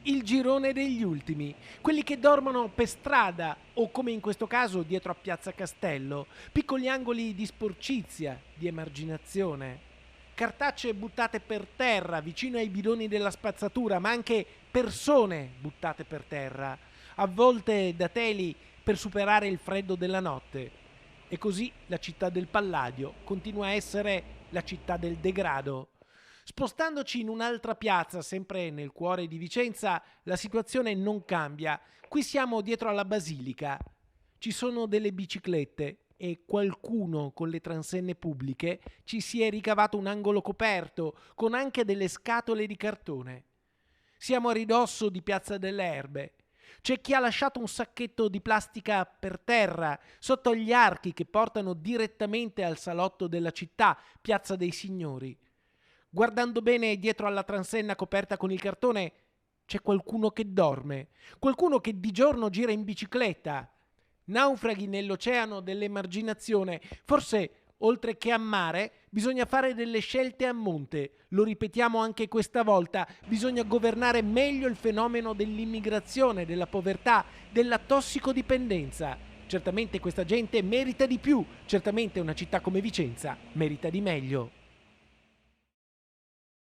il girone degli ultimi, quelli che dormono per strada o come in questo caso dietro a Piazza Castello, piccoli angoli di sporcizia, di emarginazione, cartacee buttate per terra vicino ai bidoni della spazzatura, ma anche persone buttate per terra, avvolte da teli per superare il freddo della notte. E così la città del Palladio continua a essere la città del degrado. Spostandoci in un'altra piazza, sempre nel cuore di Vicenza, la situazione non cambia. Qui siamo dietro alla Basilica. Ci sono delle biciclette e qualcuno con le transenne pubbliche ci si è ricavato un angolo coperto con anche delle scatole di cartone. Siamo a ridosso di Piazza delle Erbe. C'è chi ha lasciato un sacchetto di plastica per terra, sotto gli archi che portano direttamente al salotto della città, Piazza dei Signori. Guardando bene dietro alla transenna coperta con il cartone, c'è qualcuno che dorme, qualcuno che di giorno gira in bicicletta. Naufraghi nell'oceano dell'emarginazione. Forse, oltre che a mare, bisogna fare delle scelte a monte. Lo ripetiamo anche questa volta. Bisogna governare meglio il fenomeno dell'immigrazione, della povertà, della tossicodipendenza. Certamente questa gente merita di più. Certamente una città come Vicenza merita di meglio.